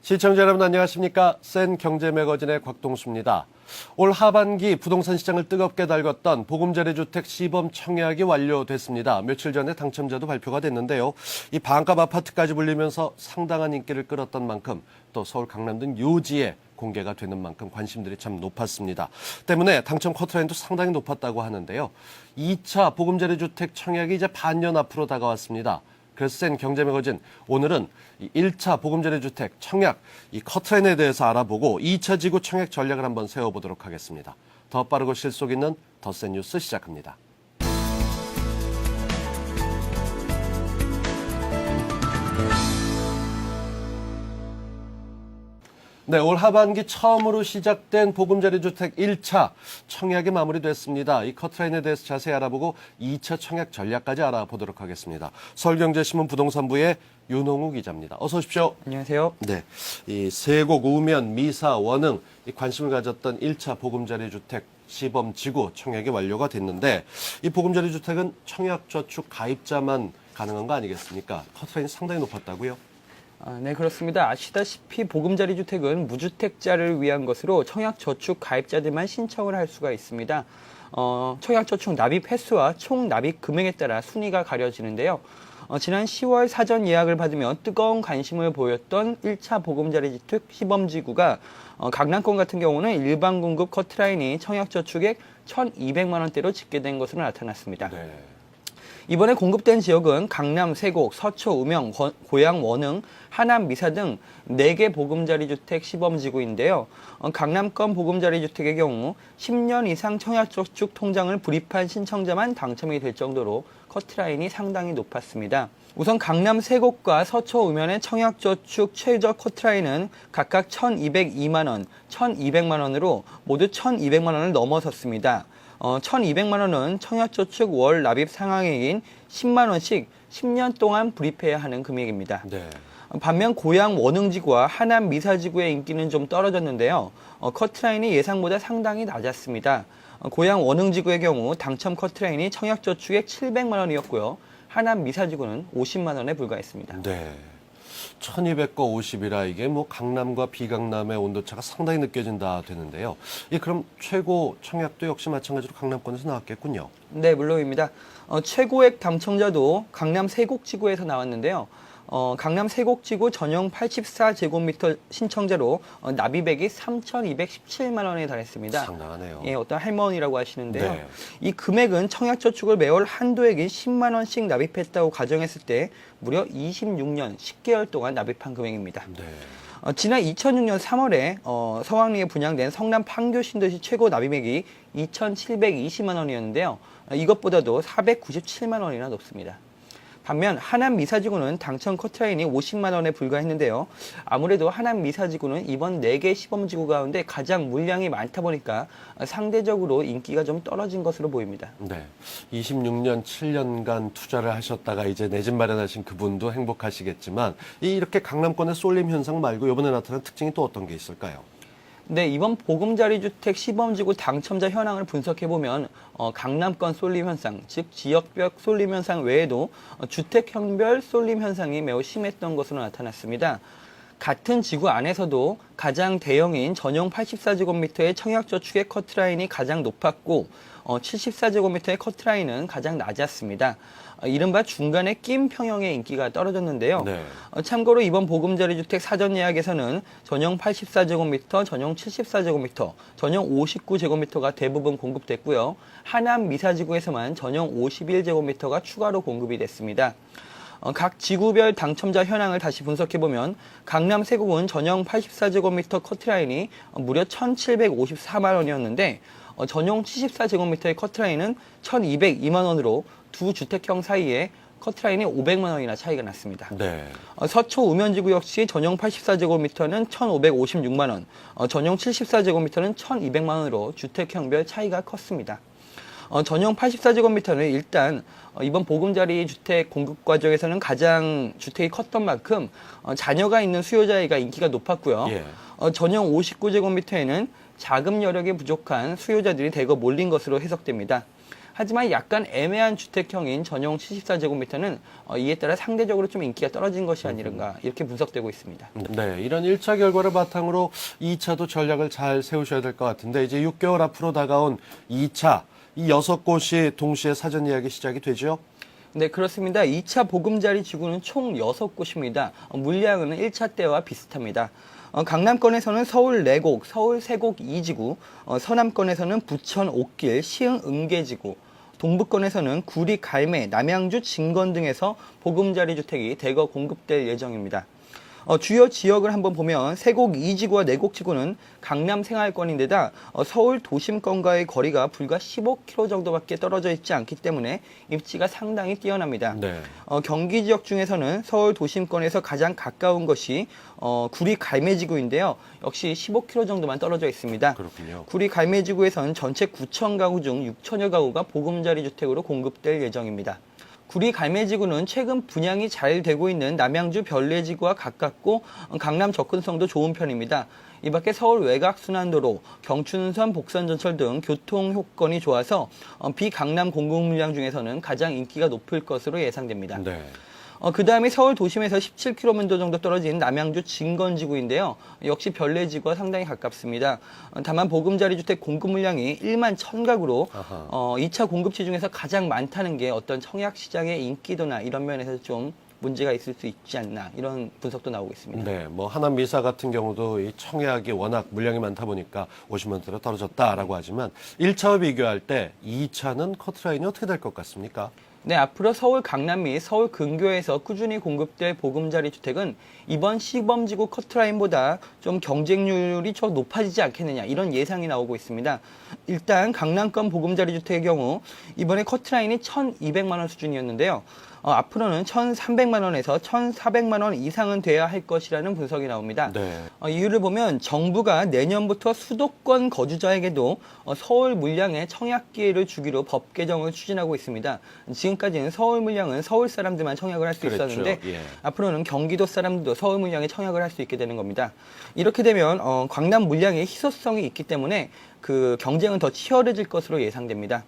시청자 여러분 안녕하십니까? 센 경제 매거진의 곽동수입니다. 올 하반기 부동산 시장을 뜨겁게 달궜던 보금자리 주택 시범 청약이 완료됐습니다. 며칠 전에 당첨자도 발표가 됐는데요. 이 반값 아파트까지 불리면서 상당한 인기를 끌었던 만큼 또 서울 강남 등 요지에 공개가 되는 만큼 관심들이 참 높았습니다. 때문에 당첨 커트라인도 상당히 높았다고 하는데요. 2차 보금자리 주택 청약이 이제 반년 앞으로 다가왔습니다. 그래서 센 경제 매거진 오늘은 1차 보금자리 주택 청약 이 커트라인에 대해서 알아보고 2차 지구 청약 전략을 한번 세워보도록 하겠습니다. 더 빠르고 실속 있는 더 센 뉴스 시작합니다. 네, 올 하반기 처음으로 시작된 보금자리 주택 1차 청약이 마무리됐습니다. 이 커트라인에 대해서 자세히 알아보고 2차 청약 전략까지 알아보도록 하겠습니다. 서울경제신문 부동산부의 윤홍우 기자입니다. 어서 오십시오. 안녕하세요. 네, 이 세곡, 우면, 미사, 원흥 이 관심을 가졌던 1차 보금자리 주택 시범 지구 청약이 완료가 됐는데 이 보금자리 주택은 청약저축 가입자만 가능한 거 아니겠습니까? 커트라인이 상당히 높았다고요? 네, 그렇습니다. 아시다시피 보금자리 주택은 무주택자를 위한 것으로 청약저축 가입자들만 신청을 할 수가 있습니다. 청약저축 납입 횟수와 총 납입 금액에 따라 순위가 가려지는데요. 지난 10월 사전 예약을 받으며 뜨거운 관심을 보였던 1차 보금자리 주택 시범지구가 강남권 같은 경우는 일반 공급 커트라인이 청약저축액 1,200만 원대로 집계된 것으로 나타났습니다. 네. 이번에 공급된 지역은 강남, 세곡, 서초, 우명, 고양, 원흥, 하남, 미사 등 4개 보금자리 주택 시범지구인데요. 강남권 보금자리 주택의 경우 10년 이상 청약저축 통장을 불입한 신청자만 당첨이 될 정도로 커트라인이 상당히 높았습니다. 우선 강남 세곡과 서초 우면의 청약저축 최저 커트라인은 각각 1,202만 원, 1,200만 원으로 모두 1,200만 원을 넘어섰습니다. 1,200만 원은 청약저축 월 납입 상한액인 10만 원씩 10년 동안 불입해야 하는 금액입니다. 네. 반면 고양 원흥지구와 하남 미사지구의 인기는 좀 떨어졌는데요. 커트라인이 예상보다 상당히 낮았습니다. 고양 원흥지구의 경우 당첨 커트라인이 청약저축액 700만 원이었고요. 하남 미사지구는 50만 원에 불과했습니다. 네. 1200과 50이라 이게 뭐 강남과 비강남의 온도차가 상당히 느껴진다 되는데요. 그럼 최고 청약도 역시 마찬가지로 강남권에서 나왔겠군요. 네, 물론입니다. 최고액 당첨자도 강남 세곡지구에서 나왔는데요. 강남 세곡지구 전용 84제곱미터 신청자로 납입액이 3,217만 원에 달했습니다. 상당하네요. 예, 어떤 할머니라고 하시는데요. 네. 이 금액은 청약저축을 매월 한도액인 10만 원씩 납입했다고 가정했을 때 무려 26년 10개월 동안 납입한 금액입니다. 네. 지난 2006년 3월에 서왕리에 분양된 성남 판교 신도시 최고 납입액이 2,720만 원이었는데요. 이것보다도 497만 원이나 높습니다. 반면 하남 미사지구는 당첨 커트라인이 50만 원에 불과했는데요. 아무래도 하남 미사지구는 이번 4개 시범지구 가운데 가장 물량이 많다 보니까 상대적으로 인기가 좀 떨어진 것으로 보입니다. 네. 26년 7년간 투자를 하셨다가 이제 내 집 마련하신 그분도 행복하시겠지만 이렇게 강남권의 쏠림 현상 말고 이번에 나타난 특징이 또 어떤 게 있을까요? 네, 이번 보금자리 주택 시범지구 당첨자 현황을 분석해보면 강남권 쏠림 현상, 즉 지역별 쏠림 현상 외에도 주택형별 쏠림 현상이 매우 심했던 것으로 나타났습니다. 같은 지구 안에서도 가장 대형인 전용 84제곱미터의 청약저축의 커트라인이 가장 높았고 74제곱미터의 커트라인은 가장 낮았습니다. 이른바 중간에 낀 평형의 인기가 떨어졌는데요. 네. 참고로 이번 보금자리 주택 사전 예약에서는 전용 84제곱미터, 전용 74제곱미터, 전용 59제곱미터가 대부분 공급됐고요. 하남 미사지구에서만 전용 51제곱미터가 추가로 공급이 됐습니다. 각 지구별 당첨자 현황을 다시 분석해보면 강남 세곡은 전용 84제곱미터 커트라인이 무려 1,754만 원이었는데 전용 74제곱미터의 커트라인은 1,202만 원으로 두 주택형 사이에 커트라인이 500만 원이나 차이가 났습니다. 네. 서초 우면지구 역시 전용 84제곱미터는 1,556만 원, 전용 74제곱미터는 1,200만 원으로 주택형별 차이가 컸습니다. 전용 84제곱미터는 일단 이번 보금자리 주택 공급 과정에서는 가장 주택이 컸던 만큼 자녀가 있는 수요자가 인기가 높았고요. 예. 전용 59제곱미터에는 자금 여력이 부족한 수요자들이 대거 몰린 것으로 해석됩니다. 하지만 약간 애매한 주택형인 전용 74제곱미터는 이에 따라 상대적으로 좀 인기가 떨어진 것이 아니른가 이렇게 분석되고 있습니다. 네, 이런 1차 결과를 바탕으로 2차도 전략을 잘 세우셔야 될 것 같은데 이제 6개월 앞으로 다가온 2차, 이 6곳이 동시에 사전 예약이 시작이 되죠? 네, 그렇습니다. 2차 보금자리 지구는 총 6곳입니다. 물량은 1차 때와 비슷합니다. 강남권에서는 서울 4곡, 서울 3곡 2지구, 서남권에서는 부천 옥길, 시흥 은계지구, 동부권에서는 구리 갈매, 남양주 진건 등에서 보금자리 주택이 대거 공급될 예정입니다. 주요 지역을 한번 보면 세곡 2지구와 4곡 지구는 강남 생활권인데다 서울 도심권과의 거리가 불과 15km 정도밖에 떨어져 있지 않기 때문에 입지가 상당히 뛰어납니다. 네. 경기 지역 중에서는 서울 도심권에서 가장 가까운 것이 구리 갈매지구인데요. 역시 15km 정도만 떨어져 있습니다. 그렇군요. 구리 갈매지구에서는 전체 9천 가구 중 6천여 가구가 보금자리 주택으로 공급될 예정입니다. 구리 갈매지구는 최근 분양이 잘 되고 있는 남양주 별내지구와 가깝고 강남 접근성도 좋은 편입니다. 이 밖에 서울 외곽순환도로, 경춘선 복선전철 등 교통 효건이 좋아서 비강남 공급물량 중에서는 가장 인기가 높을 것으로 예상됩니다. 네. 그 다음에 서울 도심에서 17km 정도 떨어진 남양주 진건지구인데요. 역시 별내지구와 상당히 가깝습니다. 다만 보금자리 주택 공급 물량이 1만 1000가구로 2차 공급지 중에서 가장 많다는 게 어떤 청약 시장의 인기도나 이런 면에서 좀 문제가 있을 수 있지 않나 이런 분석도 나오고 있습니다. 네, 뭐 하남 미사 같은 경우도 이 청약이 워낙 물량이 많다 보니까 50만대로 떨어졌다라고 하지만 1차와 비교할 때 2차는 커트라인이 어떻게 될 것 같습니까? 네, 앞으로 서울 강남 및 서울 근교에서 꾸준히 공급될 보금자리 주택은 이번 시범지구 커트라인보다 좀 경쟁률이 좀 높아지지 않겠느냐 이런 예상이 나오고 있습니다. 일단 강남권 보금자리 주택의 경우 이번에 커트라인이 1,200만 원 수준이었는데요. 앞으로는 1,300만 원에서 1,400만 원 이상은 돼야 할 것이라는 분석이 나옵니다. 네. 이유를 보면 정부가 내년부터 수도권 거주자에게도 서울 물량의 청약 기회를 주기로 법 개정을 추진하고 있습니다. 지금까지는 서울 물량은 서울 사람들만 청약을 할 수 그렇죠. 있었는데 예. 앞으로는 경기도 사람들도 서울 물량에 청약을 할 수 있게 되는 겁니다. 이렇게 되면 강남 물량의 희소성이 있기 때문에 그 경쟁은 더 치열해질 것으로 예상됩니다.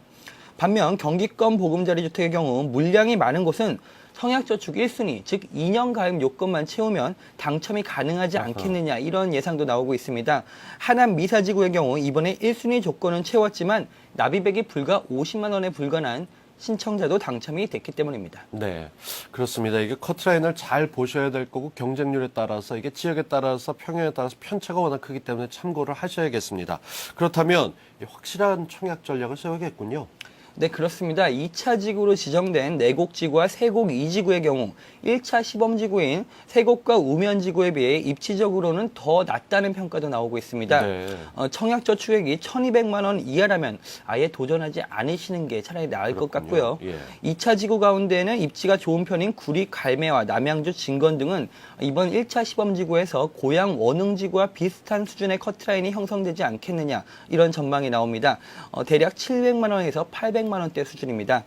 반면 경기권 보금자리 주택의 경우 물량이 많은 곳은 청약저축 1순위, 즉 2년 가입 요건만 채우면 당첨이 가능하지 않겠느냐 이런 예상도 나오고 있습니다. 하남 미사지구의 경우 이번에 1순위 조건은 채웠지만 납입액이 불과 50만 원에 불과한 신청자도 당첨이 됐기 때문입니다. 네, 그렇습니다. 이게 커트라인을 잘 보셔야 될 거고 경쟁률에 따라서 이게 지역에 따라서 평형에 따라서 편차가 워낙 크기 때문에 참고를 하셔야겠습니다. 그렇다면 확실한 청약 전략을 세워야겠군요. 네, 그렇습니다. 2차 지구로 지정된 4곡 지구와 3곡 2지구의 경우 1차 시범지구인 3곡과 우면지구에 비해 입지적으로는 더 낮다는 평가도 나오고 있습니다. 네. 청약저축액이 1,200만 원 이하라면 아예 도전하지 않으시는 게 차라리 나을 것 같고요. 예. 2차 지구 가운데는 입지가 좋은 편인 구리 갈매와 남양주 진건 등은 이번 1차 시범지구에서 고양 원흥지구와 비슷한 수준의 커트라인이 형성되지 않겠느냐 이런 전망이 나옵니다. 대략 700만 원에서 800만 원대 수준입니다.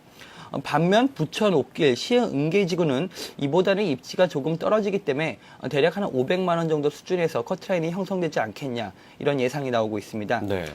반면 부천 옥길, 시흥 은계지구는 이보다는 입지가 조금 떨어지기 때문에 대략 한 500만 원 정도 수준에서 커트라인이 형성되지 않겠냐 이런 예상이 나오고 있습니다. 네.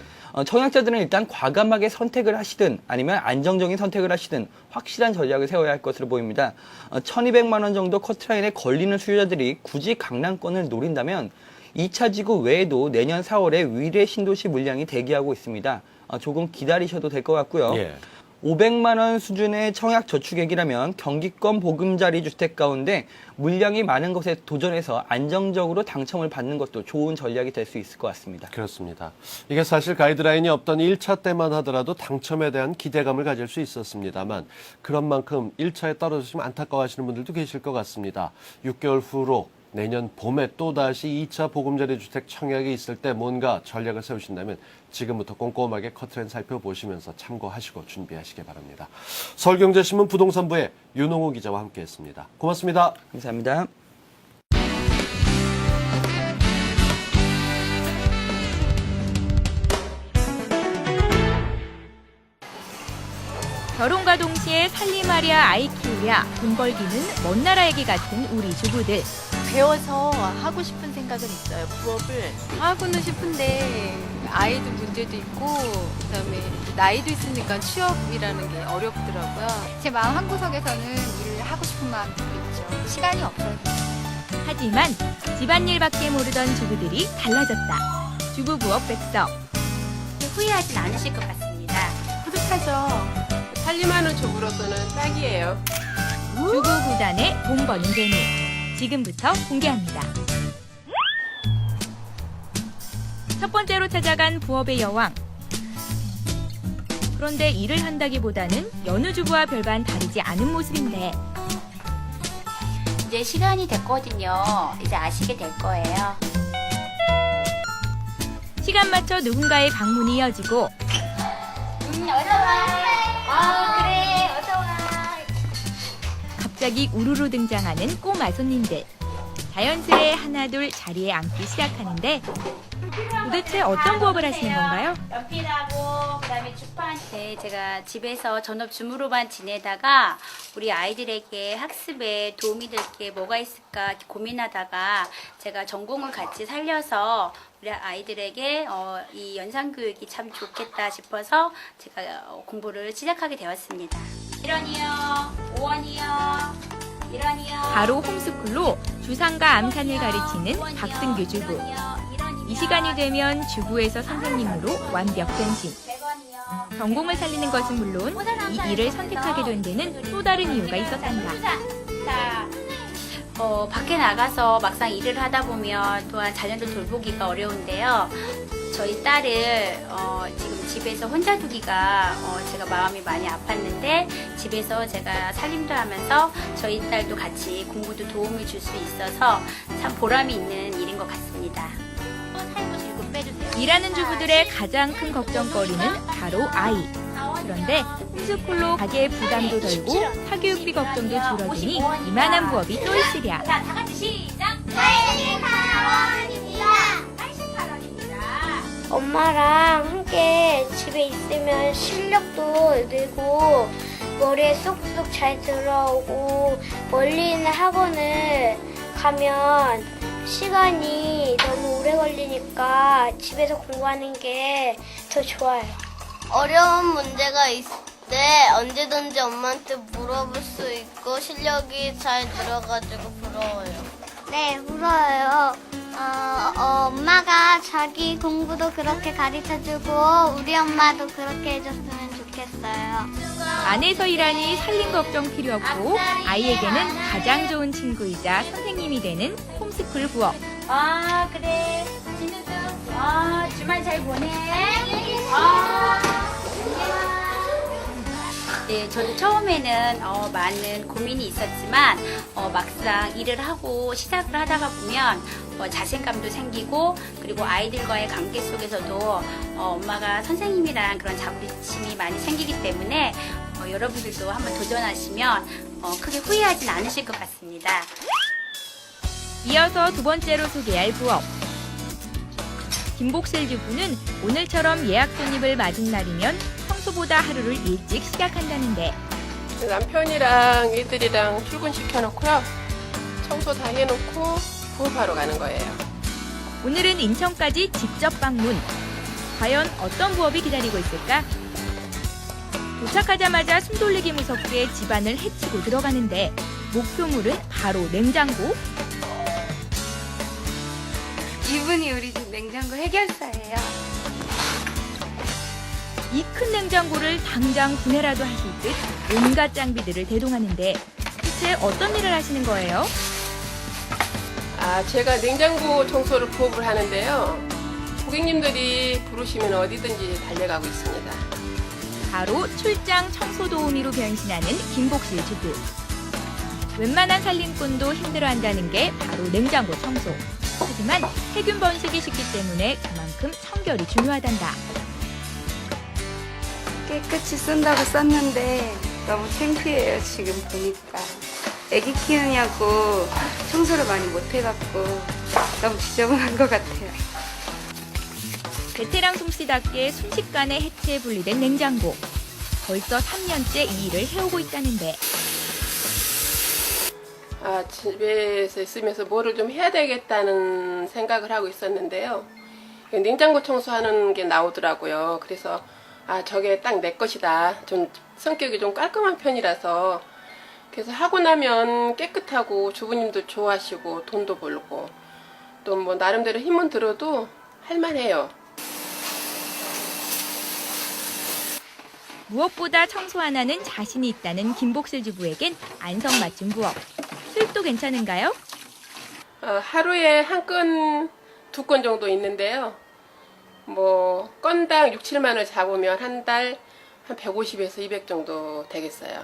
청약자들은 일단 과감하게 선택을 하시든 아니면 안정적인 선택을 하시든 확실한 전략을 세워야 할 것으로 보입니다. 1,200만 원 정도 커트라인에 걸리는 수요자들이 굳이 강남권을 노린다면 2차 지구 외에도 내년 4월에 위례 신도시 물량이 대기하고 있습니다. 조금 기다리셔도 될 것 같고요. 예. 500만 원 수준의 청약 저축액이라면 경기권 보금자리 주택 가운데 물량이 많은 것에 도전해서 안정적으로 당첨을 받는 것도 좋은 전략이 될 수 있을 것 같습니다. 그렇습니다. 이게 사실 가이드라인이 없던 1차 때만 하더라도 당첨에 대한 기대감을 가질 수 있었습니다만 그런 만큼 1차에 떨어지시면 안타까워하시는 분들도 계실 것 같습니다. 6개월 후로 내년 봄에 또다시 2차 보금자리 주택 청약이 있을 때 뭔가 전략을 세우신다면 지금부터 꼼꼼하게 커트라인 살펴보시면서 참고하시고 준비하시기 바랍니다. 서울경제신문 부동산부의 윤홍우 기자와 함께했습니다. 고맙습니다. 감사합니다. 결혼과 동시에 살림하랴 아이 키우랴 돈 벌기는 먼 나라 얘기 같은 우리 주부들. 배워서 하고 싶은 생각은 있어요. 부업을 하고는 싶은데 아이들 문제도 있고 그다음에 나이도 있으니까 취업이라는 게 어렵더라고요. 제 마음 한구석에서는 일을 하고 싶은 마음이 있죠. 시간이 없어요. 하지만 집안일밖에 모르던 주부들이 달라졌다. 주부 부업 백서. 후회하진 않으실 것 같습니다. 뿌듯하죠. 살림하는 주부로서는 딱이에요. 주부 구단의 돈 버는 재미. 지금부터 공개합니다. 첫 번째로 찾아간 부업의 여왕. 그런데 일을 한다기보다는 여느 주부와 별반 다르지 않은 모습인데 이제 시간이 됐거든요. 이제 아시게 될 거예요. 시간 맞춰 누군가의 방문이 이어지고 어서와. 그래, 어서와. 갑자기 우르르 등장하는 꼬마 손님들. 자연스레 하나둘 자리에 앉기 시작하는데 도대체 어떤 부업을 하시는 건가요? 연필하고 그다음에 주판. 네, 제가 집에서 전업 주무로만 지내다가 우리 아이들에게 학습에 도움이 될 게 뭐가 있을까 고민하다가 제가 전공을 같이 살려서 우리 아이들에게 이 연상 교육이 참 좋겠다 싶어서 제가 공부를 시작하게 되었습니다. 1원이요, 5원이요. 바로 홈스쿨로 주상과 암산을 가르치는 박승규 주부. 이 시간이 되면 주부에서 선생님으로 완벽 변신. 전공을 살리는 것은 물론 이 일을 선택하게 된 데는 또 다른 이유가 있었단다. 밖에 나가서 막상 일을 하다 보면 또한 자녀들 돌보기가 어려운데요. 저희 딸을 지금 집에서 혼자 두기가 제가 마음이 많이 아팠는데 집에서 제가 살림도 하면서 저희 딸도 같이 공부도 도움을 줄 수 있어서 참 보람이 있는 일인 것 같습니다. 일하는 주부들의 가장 큰 걱정거리는 바로 아이. 그런데 홈스쿨로 가계의 부담도 덜고 사교육비 걱정도 줄어드니 이만한 부업이 또 있으랴. 자, 다 같이 시작! 88원입니다. 엄마랑 함께 집에 있으면 실력도 늘고 머리에 쏙쏙 잘 들어오고 멀리 있는 학원을 가면 시간이 너무 오래 걸리니까 집에서 공부하는 게 더 좋아요. 어려운 문제가 있을 때 언제든지 엄마한테 물어볼 수 있고 실력이 잘 늘어가지고 부러워요. 네, 울어요. 엄마가 자기 공부도 그렇게 가르쳐주고 우리 엄마도 그렇게 해줬으면 좋겠어요. 안에서 일하니 살림 걱정 필요 없고 아이에게는 가장 좋은 친구이자 선생님이 되는 홈스쿨 부업. 그래. 진우도. 주말 잘 보내. 네, 저도 처음에는 많은 고민이 있었지만 막상 일을 하고 시작을 하다가 보면 자신감도 생기고 그리고 아이들과의 관계 속에서도 엄마가 선생님이란 그런 자부심이 많이 생기기 때문에 여러분들도 한번 도전하시면 크게 후회하진 않으실 것 같습니다. 이어서 두 번째로 소개할 부업. 김복실 주부는 오늘처럼 예약 손님을 맞은 날이면 평소보다 하루를 일찍 시작한다는데 남편이랑 애들이랑 출근시켜놓고요. 청소 다 해놓고 부업하러 가는 거예요. 오늘은 인천까지 직접 방문. 과연 어떤 부업이 기다리고 있을까? 도착하자마자 숨 돌리기 무섭게 집안을 헤치고 들어가는데 목표물은 바로 냉장고. 이분이 우리 집 냉장고 해결사예요. 이 큰 냉장고를 당장 분해라도 하실 듯 온갖 장비들을 대동하는데 대체 어떤 일을 하시는 거예요? 제가 냉장고 청소를 부업을 하는데요. 고객님들이 부르시면 어디든지 달려가고 있습니다. 바로 출장 청소 도우미로 변신하는 김복실 주부. 웬만한 살림꾼도 힘들어한다는 게 바로 냉장고 청소. 하지만 세균 번식이 쉽기 때문에 그만큼 청결이 중요하단다. 깨끗이 쓴다고 썼는데 너무 창피해요, 지금 보니까. 애기 키우냐고 청소를 많이 못해갖고 너무 지저분한 것 같아요. 베테랑 솜씨답게 순식간에 해체에 분리된 냉장고. 벌써 3년째 이 일을 해오고 있다는데 집에서 있으면서 뭐를 좀 해야 되겠다는 생각을 하고 있었는데요. 냉장고 청소하는 게 나오더라고요. 그래서 저게 딱 내 것이다. 좀 성격이 좀 깔끔한 편이라서 그래서 하고 나면 깨끗하고 주부님도 좋아하시고 돈도 벌고 또 뭐 나름대로 힘은 들어도 할만해요. 무엇보다 청소 하나는 자신이 있다는 김복슬 주부에겐 안성맞춤 부업. 수입도 괜찮은가요? 하루에 한 건, 2건 정도 있는데요. 뭐 건당 6, 7만 원 잡으면 한 달 한 150에서 200 정도 되겠어요.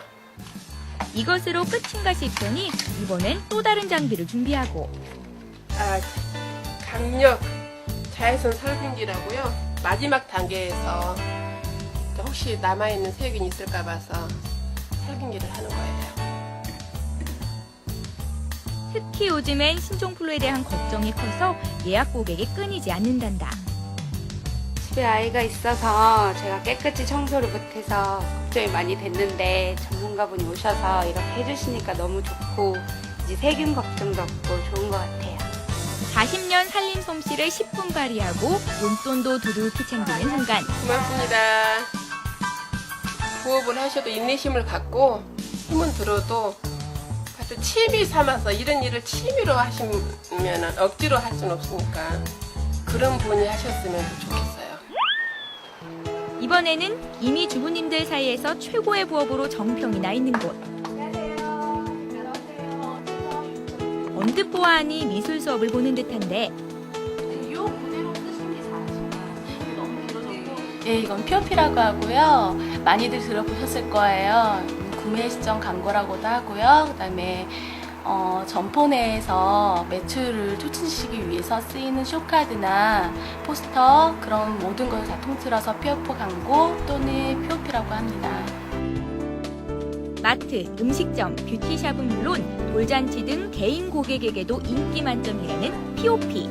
이것으로 끝인가 싶더니 이번엔 또 다른 장비를 준비하고 강력 자외선 살균기라고요. 마지막 단계에서 혹시 남아있는 세균이 있을까 봐서 살균기를 하는 거예요. 특히 요즘엔 신종플루에 대한 걱정이 커서 예약 고객이 끊이지 않는단다. 집에 아이가 있어서 제가 깨끗이 청소를 못해서 걱정이 많이 됐는데 전문가분이 오셔서 이렇게 해주시니까 너무 좋고 이제 세균 걱정도 없고 좋은 것 같아요. 40년 살림 솜씨를 10분 발휘하고 용돈도 두둑히 챙기는 순간. 고맙습니다. 부업을 하셔도 인내심을 갖고 힘은 들어도 취미 삼아서 이런 일을 취미로 하시면 억지로 할 수는 없으니까 그런 분이 하셨으면 좋겠어요. 이번에는 이미 주부님들 사이에서 최고의 부업으로 정평이 나 있는 곳. 언뜻 보아하니 미술 수업을 보는 듯한데 예, 이건 POP라고 하고요. 많이들 들어보셨을 거예요. 구매 시점 광고라고도 하고요. 그다음에 점포 내에서 매출을 촉진시키기 위해서 쓰이는 쇼카드나 포스터 그런 모든 것을 다 통틀어서 POP 광고 또는 POP라고 합니다. 마트, 음식점, 뷰티샵은 물론 돌잔치 등 개인 고객에게도 인기 만점이라는 POP.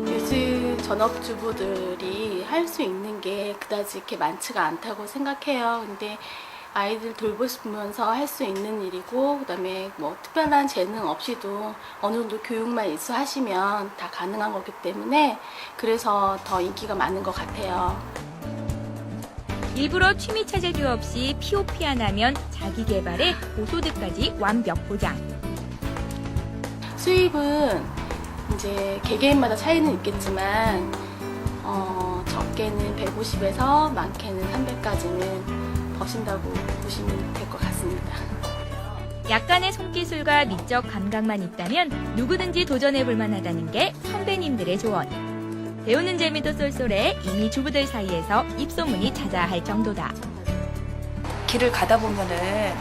요즘 전업주부들이 할 수 있는 게 그다지 이렇게 많지가 않다고 생각해요. 근데 아이들 돌보시면서 할 수 있는 일이고 그다음에 뭐 특별한 재능 없이도 어느 정도 교육만 있어 하시면 다 가능한 거기 때문에 그래서 더 인기가 많은 것 같아요. 일부러 취미 찾을 필요 없이 POP 하나면 자기 개발에 고소득까지 완벽 보장. 수입은 이제 개개인마다 차이는 있겠지만 적게는 150에서 많게는 300까지는 버신다고 보시면 될 것 같습니다. 약간의 손기술과 미적 감각만 있다면 누구든지 도전해볼 만하다는 게 선배님들의 조언. 배우는 재미도 쏠쏠해 이미 주부들 사이에서 입소문이 자자할 정도다. 길을 가다 보면은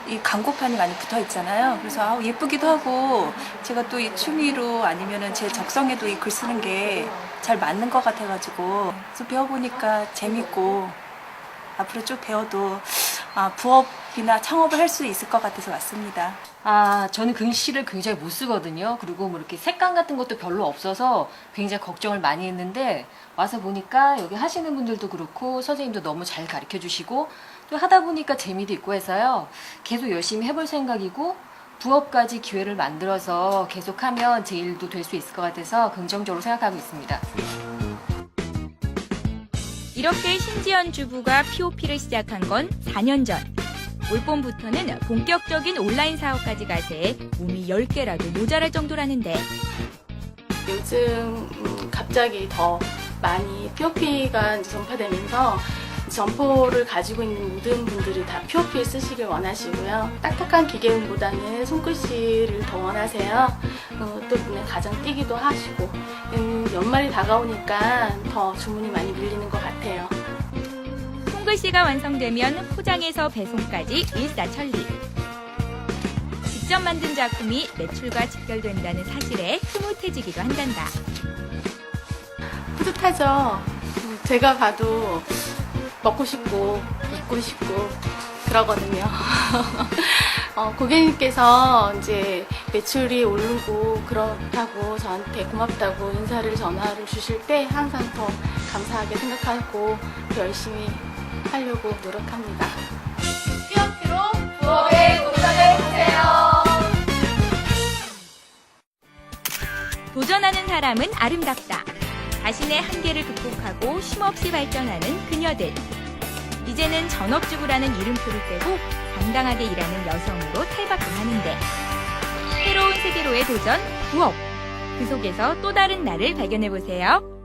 이 광고판이 많이 붙어 있잖아요. 그래서 예쁘기도 하고 제가 또 이 취미로 아니면은 제 적성에도 이 글 쓰는 게 잘 맞는 것 같아가지고 그래서 배워보니까 재밌고 앞으로 쭉 배워도 부업이나 창업을 할 수 있을 것 같아서 왔습니다. 저는 글씨를 굉장히 못 쓰거든요. 그리고 뭐 이렇게 색감 같은 것도 별로 없어서 굉장히 걱정을 많이 했는데 와서 보니까 여기 하시는 분들도 그렇고 선생님도 너무 잘 가르쳐 주시고 또 하다 보니까 재미도 있고 해서요. 계속 열심히 해볼 생각이고 부업까지 기회를 만들어서 계속하면 제 일도 될 수 있을 것 같아서 긍정적으로 생각하고 있습니다. 이렇게 신지연 주부가 POP를 시작한 건 4년 전. 올 봄부터는 본격적인 온라인 사업까지 가세 몸이 10개라도 모자랄 정도라는데. 요즘 갑자기 더 많이 POP가 이제 전파되면서 점포를 가지고 있는 모든 분들이 다 POP 쓰시길 원하시고요. 딱딱한 기계음보다는 손글씨를 더 원하세요. 또 눈에 가장 띄기도 하시고 연말이 다가오니까 더 주문이 많이 밀리는 것 같아요. 손글씨가 완성되면 포장해서 배송까지 일사천리. 직접 만든 작품이 매출과 직결된다는 사실에 흐뭇해지기도 한단다. 뿌듯하죠. 제가 봐도 먹고 싶고 입고 싶고 그러거든요. 고객님께서 이제 매출이 오르고 그렇다고 저한테 고맙다고 인사를 전화를 주실 때 항상 더 감사하게 생각하고 더 열심히 하려고 노력합니다. POP로 부업에 도전을 하세요. 도전하는 사람은 아름답다. 자신의 한계를 극복하고 쉼없이 발전하는 그녀들. 이제는 전업주부라는 이름표를 떼고 당당하게 일하는 여성으로 탈바꿈 하는데 새로운 세계로의 도전, 부업. 그 속에서 또 다른 나를 발견해보세요.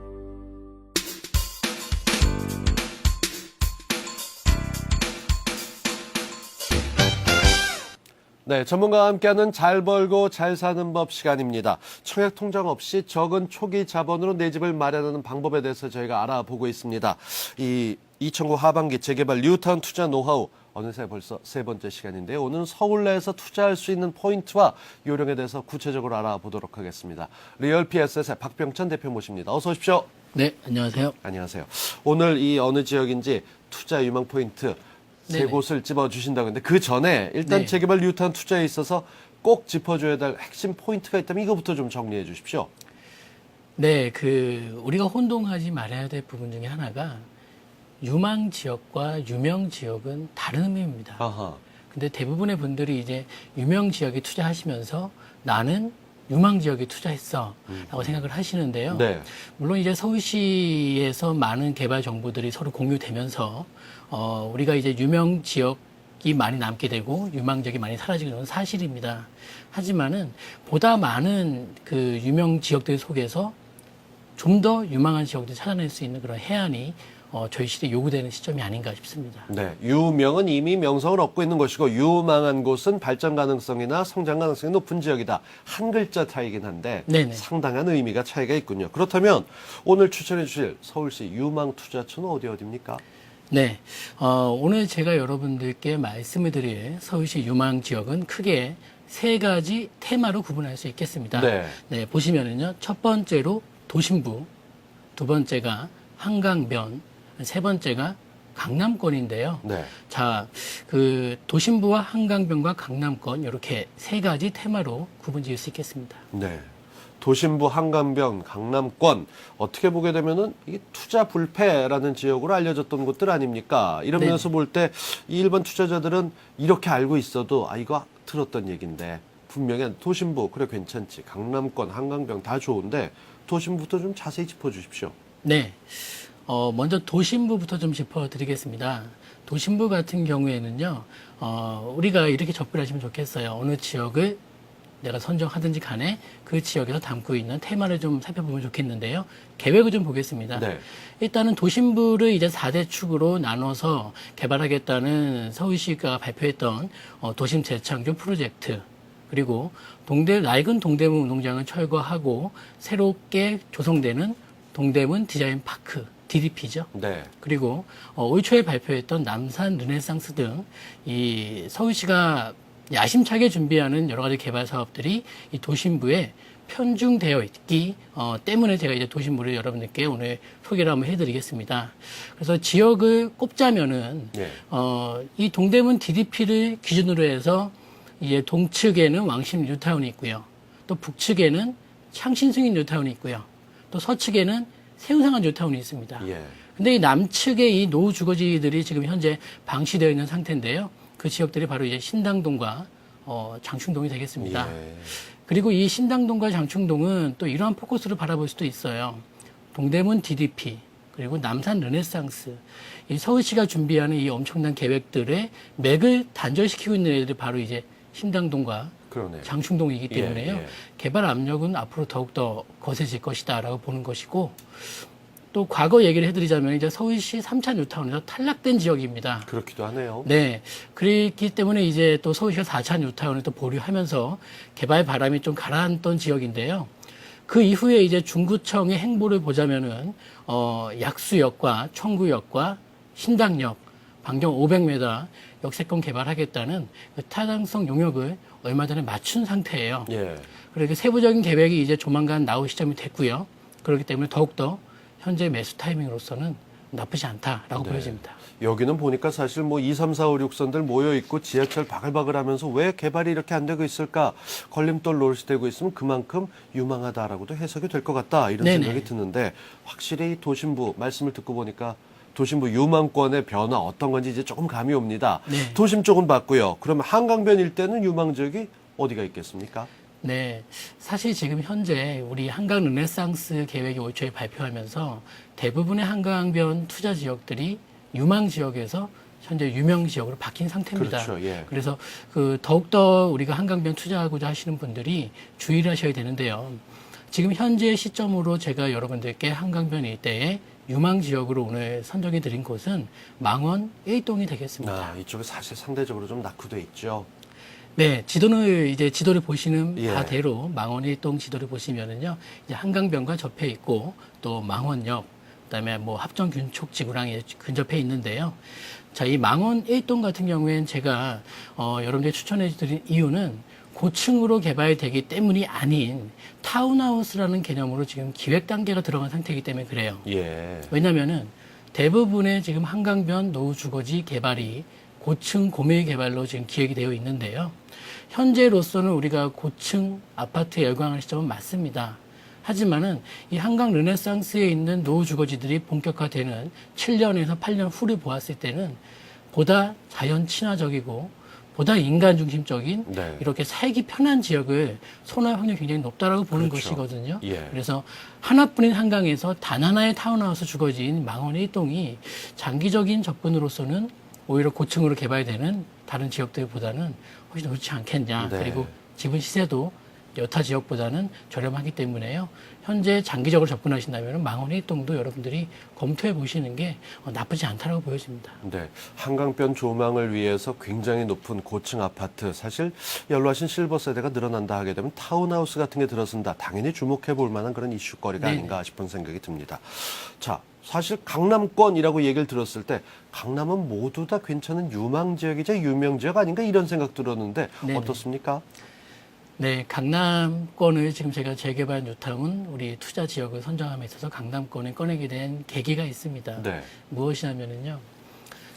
네, 전문가와 함께하는 잘 벌고 잘 사는 법 시간입니다. 청약 통장 없이 적은 초기 자본으로 내 집을 마련하는 방법에 대해서 저희가 알아보고 있습니다. 이 2009 하반기 재개발 뉴타운 투자 노하우 어느새 벌써 세 번째 시간인데요. 오늘은 서울 내에서 투자할 수 있는 포인트와 요령에 대해서 구체적으로 알아보도록 하겠습니다. 리얼PS의 박병천 대표 모십니다. 어서 오십시오. 네, 안녕하세요. 안녕하세요. 오늘 이 어느 지역인지 투자 유망 포인트 세 네네. 곳을 찝어주신다고 했는데 그 전에 일단 네. 재개발 뉴타운 투자에 있어서 꼭 짚어줘야 될 핵심 포인트가 있다면 이거부터 좀 정리해 주십시오. 네, 우리가 혼동하지 말아야 될 부분 중에 하나가 유망 지역과 유명 지역은 다른 의미입니다. 아하. 근데 대부분의 분들이 이제 유명 지역에 투자하시면서 나는 유망 지역에 투자했어 라고 생각을 하시는데요. 네. 물론 이제 서울시에서 많은 개발 정보들이 서로 공유되면서 우리가 이제 유명 지역이 많이 남게 되고 유망 지역이 많이 사라지는 건 사실입니다. 하지만은 보다 많은 그 유명 지역들 속에서 좀 더 유망한 지역들 찾아낼 수 있는 그런 해안이 저희 시대에 요구되는 시점이 아닌가 싶습니다. 네, 유명은 이미 명성을 얻고 있는 것이고 유망한 곳은 발전 가능성이나 성장 가능성이 높은 지역이다. 한 글자 차이긴 한데 네네. 상당한 의미가 차이가 있군요. 그렇다면 오늘 추천해 주실 서울시 유망 투자처는 어디입니까? 네, 오늘 제가 여러분들께 말씀을 드릴 서울시 유망 지역은 크게 세 가지 테마로 구분할 수 있겠습니다. 네. 보시면은요, 첫 번째로 도심부, 두 번째가 한강변, 세 번째가 강남권인데요. 네. 자, 도심부와 한강변과 강남권 이렇게 세 가지 테마로 구분지을 수 있겠습니다. 네. 도심부, 한강변, 강남권 어떻게 보게 되면은 이게 투자 불패라는 지역으로 알려졌던 곳들 아닙니까? 이런 네네. 면에서 볼 때 이 일반 투자자들은 이렇게 알고 있어도 이거 들었던 얘기인데 분명히 도심부 그래 괜찮지. 강남권, 한강변 다 좋은데 도심부터 좀 자세히 짚어주십시오. 네. 먼저 도심부부터 좀 짚어드리겠습니다. 도심부 같은 경우에는요, 우리가 이렇게 접근을 하시면 좋겠어요. 어느 지역을 내가 선정하든지 간에 그 지역에서 담고 있는 테마를 좀 살펴보면 좋겠는데요. 계획을 좀 보겠습니다. 네. 일단은 도심부를 이제 4대 축으로 나눠서 개발하겠다는 서울시가 발표했던 도심 재창조 프로젝트, 그리고 낡은 동대문 운동장을 철거하고 새롭게 조성되는 동대문 디자인 파크, DDP죠. 네. 그리고 올 초에 발표했던 남산 르네상스 등 이 서울시가 야심차게 준비하는 여러 가지 개발 사업들이 이 도심부에 편중되어 있기 때문에 제가 이제 도심부를 여러분들께 오늘 소개를 한번 해드리겠습니다. 그래서 지역을 꼽자면은 네. 이 동대문 DDP를 기준으로 해서 이제 동측에는 왕십 뉴타운이 있고요. 또 북측에는 창신승인 뉴타운이 있고요. 또 서측에는 세운상한 뉴타운이 있습니다. 예. 근데 이 남측의 이 노후 주거지들이 지금 현재 방치되어 있는 상태인데요. 그 지역들이 바로 이제 신당동과 장충동이 되겠습니다. 예. 그리고 이 신당동과 장충동은 또 이러한 포커스를 바라볼 수도 있어요. 동대문 DDP, 그리고 남산 르네상스. 이 서울시가 준비하는 이 엄청난 계획들의 맥을 단절시키고 있는 애들이 바로 이제 신당동과 그러네요. 장충동이기 때문에요. 예. 개발 압력은 앞으로 더욱더 거세질 것이다라고 보는 것이고, 또 과거 얘기를 해드리자면 이제 서울시 3차 뉴타운에서 탈락된 지역입니다. 그렇기도 하네요. 네. 그렇기 때문에 이제 또 서울시가 4차 뉴타운을 또 보류하면서 개발 바람이 좀 가라앉던 지역인데요. 그 이후에 이제 중구청의 행보를 보자면은, 약수역과 청구역과 신당역, 반경 500m 역세권 개발하겠다는 그 타당성 용역을 얼마 전에 맞춘 상태예요. 예. 그렇게 세부적인 계획이 이제 조만간 나올 시점이 됐고요. 그렇기 때문에 더욱더 현재 매수 타이밍으로서는 나쁘지 않다라고 네. 보여집니다. 여기는 보니까 사실 뭐 2, 3, 4, 5, 6선들 모여있고 지하철 바글바글 하면서 왜 개발이 이렇게 안 되고 있을까? 걸림돌 노릇되고 있으면 그만큼 유망하다라고도 해석이 될 것 같다. 이런 네네. 생각이 드는데 확실히 도심부 말씀을 듣고 보니까 도심부 유망권의 변화 어떤 건지 이제 조금 감이 옵니다. 네. 도심 쪽은 봤고요. 그러면 한강변 일대는 유망 지역이 어디가 있겠습니까? 네, 사실 지금 현재 우리 한강 르네상스 계획이 올 초에 발표하면서 대부분의 한강변 투자 지역들이 유망 지역에서 현재 유명 지역으로 바뀐 상태입니다. 그렇죠. 예. 그래서 더욱더 우리가 한강변 투자하고자 하시는 분들이 주의를 하셔야 되는데요. 지금 현재 시점으로 제가 여러분들께 한강변 일대에 유망 지역으로 오늘 선정해 드린 곳은 망원 A동이 되겠습니다. 아, 이쪽에 사실 상대적으로 좀 낙후돼 있죠. 네, 지도를 보시는 예. 바대로 망원 1동 지도를 보시면은요, 이제 한강변과 접해 있고, 또 망원역, 그다음에 뭐 합정균촉 지구랑 근접해 있는데요. 자, 이 망원 1동 같은 경우에는 제가, 여러분들 추천해 드린 이유는 고층으로 개발되기 때문이 아닌 타운하우스라는 개념으로 지금 기획 단계가 들어간 상태이기 때문에 그래요. 예. 왜냐면은 대부분의 지금 한강변 노후 주거지 개발이 고층 고밀 개발로 지금 기획이 되어 있는데요. 현재로서는 우리가 고층 아파트에 열광하는 시점은 맞습니다. 하지만은 이 한강 르네상스에 있는 노후 주거지들이 본격화되는 7년에서 8년 후를 보았을 때는 보다 자연 친화적이고 보다 인간 중심적인 네. 이렇게 살기 편한 지역을 선호할 확률이 굉장히 높다라고 보는 그렇죠. 것이거든요. 예. 그래서 하나뿐인 한강에서 단 하나의 타운하우스 주거지인 망원 1동이 장기적인 접근으로서는 오히려 고층으로 개발되는 다른 지역들보다는 훨씬 좋지 않겠냐. 네. 그리고 지분 시세도 여타 지역보다는 저렴하기 때문에요. 현재 장기적으로 접근하신다면 망원 1동도 여러분들이 검토해 보시는 게 나쁘지 않다라고 보여집니다. 네, 한강변 조망을 위해서 굉장히 높은 고층 아파트, 사실 연로하신 실버 세대가 늘어난다 하게 되면 타운하우스 같은 게 들어선다. 당연히 주목해 볼 만한 그런 이슈거리가 네네. 아닌가 싶은 생각이 듭니다. 자, 사실 강남권이라고 얘기를 들었을 때 강남은 모두 다 괜찮은 유망 지역이자 유명 지역 아닌가 이런 생각 들었는데 네네. 어떻습니까? 네, 강남권을 지금 제가 재개발 뉴타운 우리 투자 지역을 선정함에 있어서 강남권을 꺼내게 된 계기가 있습니다. 네. 무엇이냐면요.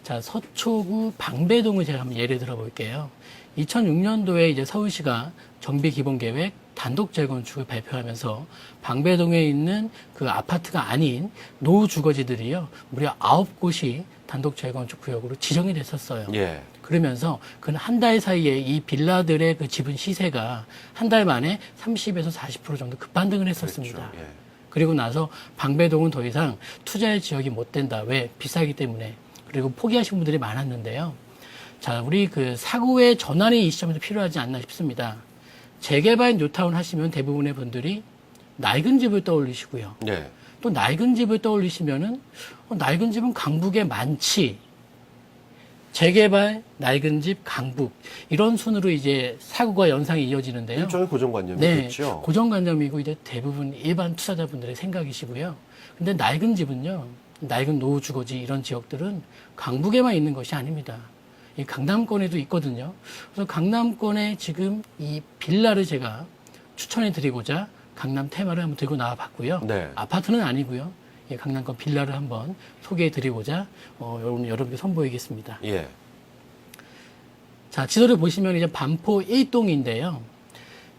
자, 서초구 방배동을 제가 한번 예를 들어 볼게요. 2006년도에 이제 서울시가 정비 기본 계획 단독 재건축을 발표하면서 방배동에 있는 그 아파트가 아닌 노후 주거지들이요. 무려 9곳이 단독 재건축 구역으로 지정이 됐었어요. 예. 그러면서 그 한 달 사이에 이 빌라들의 그 지분 시세가 한 달 만에 30에서 40% 정도 급반등을 했었습니다. 그렇죠. 예. 그리고 나서 방배동은 더 이상 투자의 지역이 못 된다. 왜? 비싸기 때문에. 그리고 포기하신 분들이 많았는데요. 자, 우리 그 사고의 전환이 이 시점에서 필요하지 않나 싶습니다. 재개발 뉴타운 하시면 대부분의 분들이 낡은 집을 떠올리시고요. 네. 또 낡은 집을 떠올리시면은 낡은 집은 강북에 많지. 재개발, 낡은 집, 강북 이런 순으로 이제 사고가 연상이 이어지는데요. 일종의 고정관념이겠죠. 네, 고정관념이고 이제 대부분 일반 투자자분들의 생각이시고요. 근데 낡은 집은요, 낡은 노후 주거지 이런 지역들은 강북에만 있는 것이 아닙니다. 이 강남권에도 있거든요. 그래서 강남권에 지금 이 빌라를 제가 추천해 드리고자 강남 테마를 한번 들고 나와 봤고요. 네. 아파트는 아니고요. 예, 강남권 빌라를 한번 소개해 드리고자 여러분께 선보이겠습니다. 예. 자, 지도를 보시면 이제 반포 1동인데요.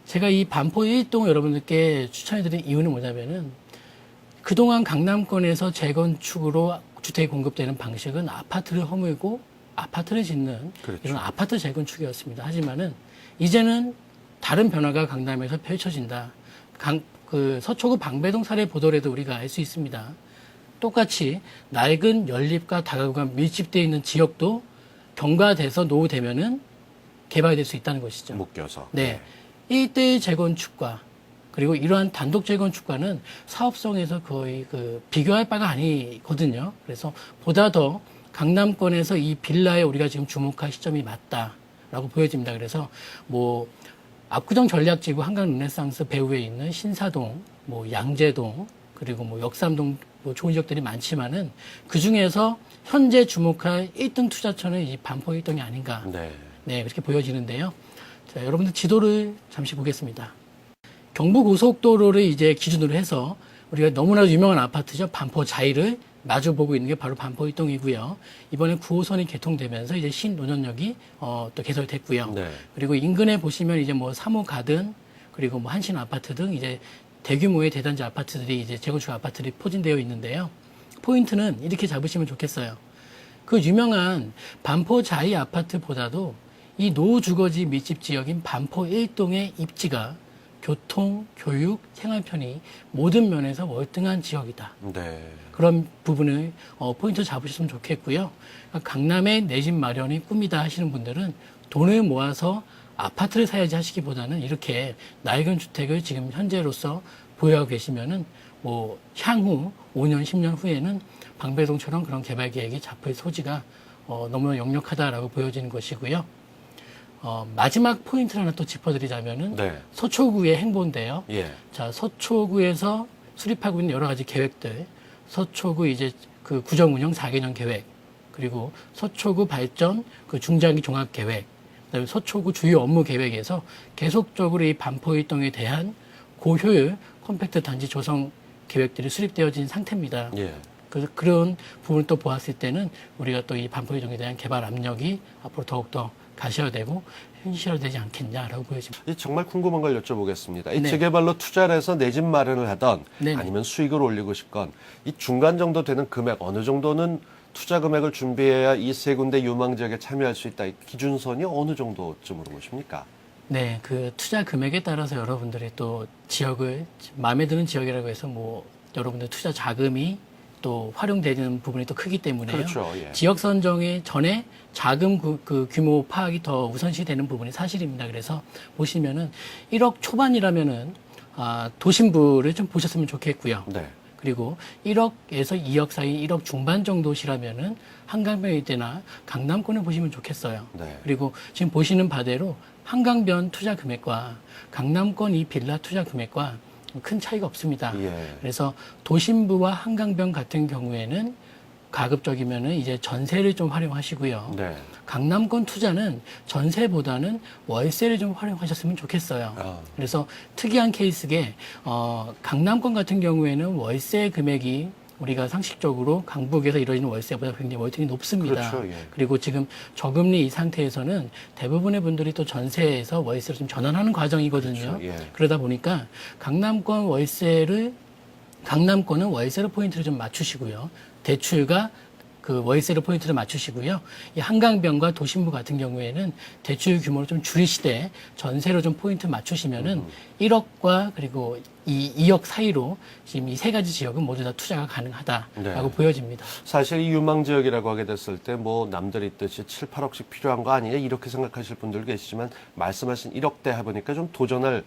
제가 이 반포 1동 여러분들께 추천해 드린 이유는 뭐냐면은 그동안 강남권에서 재건축으로 주택이 공급되는 방식은 아파트를 허물고 아파트를 짓는 그렇죠. 이런 아파트 재건축이었습니다. 하지만은 이제는 다른 변화가 강남에서 펼쳐진다. 서초구 방배동 사례 보더라도 우리가 알 수 있습니다. 똑같이 낡은 연립과 다가구가 밀집되어 있는 지역도 경과돼서 노후되면은 개발될 수 있다는 것이죠. 묶여서. 네. 1대1 재건축과 그리고 이러한 단독 재건축과는 사업성에서 거의 비교할 바가 아니거든요. 그래서 보다 더 강남권에서 이 빌라에 우리가 지금 주목할 시점이 맞다라고 보여집니다. 그래서 압구정 전략지구 한강 르네상스 배후에 있는 신사동, 양재동, 그리고 역삼동 좋은 지역들이 많지만은 그 중에서 현재 주목할 1등 투자처는 이 반포 1동이 아닌가. 네, 그렇게 보여지는데요. 자, 여러분들 지도를 잠시 보겠습니다. 경부고속도로를 이제 기준으로 해서 우리가 너무나도 유명한 아파트죠. 반포 자이를 마주 보고 있는 게 바로 반포 1동이고요. 이번에 9호선이 개통되면서 이제 신논현역이 또 개설됐고요. 네. 그리고 인근에 보시면 이제 3호 가든 그리고 한신 아파트 등 이제 대규모의 대단지 아파트들이 이제 재건축 아파트들이 포진되어 있는데요. 포인트는 이렇게 잡으시면 좋겠어요. 그 유명한 반포 자이 아파트보다도 이 노후 주거지 밀집 지역인 반포 1동의 입지가 교통, 교육, 생활 편의 모든 면에서 월등한 지역이다. 네. 그런 부분을 포인트 잡으셨으면 좋겠고요. 그러니까 강남에 내 집 마련이 꿈이다 하시는 분들은 돈을 모아서 아파트를 사야지 하시기보다는 이렇게 낡은 주택을 지금 현재로서 보유하고 계시면은 뭐 향후 5년, 10년 후에는 방배동처럼 그런 개발 계획이 잡힐 소지가 너무 역력하다라고 보여지는 것이고요. 마지막 포인트를 하나 또 짚어드리자면은 네. 서초구의 행보인데요. 예. 자, 서초구에서 수립하고 있는 여러 가지 계획들, 서초구 이제 그 구정 운영 4개년 계획, 그리고 서초구 발전 그 중장기 종합 계획, 그다음에 서초구 주요 업무 계획에서 계속적으로 이 반포이동에 대한 고효율 컴팩트 단지 조성 계획들이 수립되어진 상태입니다. 예. 그런 부분을 또 보았을 때는 우리가 또 이 반포이동에 대한 개발 압력이 앞으로 더욱더 가셔야되고 현실화되지 않겠냐라고 보여집니다. 정말 궁금한 걸 여쭤보겠습니다. 이 네. 재개발로 투자를 해서 내 집 마련을 하던 네네. 아니면 수익을 올리고 싶건 이 중간 정도 되는 금액 어느 정도는 투자 금액을 준비해야 이 세 군데 유망 지역에 참여할 수 있다. 이 기준선이 어느 정도쯤으로 보십니까? 네, 그 투자 금액에 따라서 여러분들이 또 지역을 마음에 드는 지역이라고 해서 뭐 여러분들 투자 자금이 또 활용되는 부분이 또 크기 때문에요. 그렇죠. 예. 지역 선정이 전에 자금 그 규모 파악이 더 우선시 되는 부분이 사실입니다. 그래서 보시면은 1억 초반이라면은 도심부를 좀 보셨으면 좋겠고요. 네. 그리고 1억에서 2억 사이 1억 중반 정도시라면은 한강변 일대나 강남권을 보시면 좋겠어요. 네. 그리고 지금 보시는 바대로 한강변 투자 금액과 강남권 이 빌라 투자 금액과 큰 차이가 없습니다. 예. 그래서 도심부와 한강변 같은 경우에는 가급적이면은 이제 전세를 좀 활용하시고요. 네. 강남권 투자는 전세보다는 월세를 좀 활용하셨으면 좋겠어요. 그래서 특이한 케이스게 강남권 같은 경우에는 월세 금액이 우리가 상식적으로 강북에서 이루어지는 월세보다 굉장히 월등히 높습니다. 그렇죠. 예. 그리고 지금 저금리 이 상태에서는 대부분의 분들이 또 전세에서 월세로 좀 전환하는 과정이거든요. 그렇죠. 예. 그러다 보니까 강남권은 월세로 포인트를 좀 맞추시고요. 대출과 그 월세로 포인트를 맞추시고요. 이 한강변과 도심부 같은 경우에는 대출 규모를 좀 줄이시되 전세로 좀 포인트 맞추시면은 1억과 그리고 2억 사이로 지금 이 세 가지 지역은 모두 다 투자가 가능하다라고 네. 보여집니다. 사실 이 유망 지역이라고 하게 됐을 때 뭐 남들이 있듯이 7, 8억씩 필요한 거 아니냐 이렇게 생각하실 분들 계시지만 말씀하신 1억대 해보니까 좀 도전할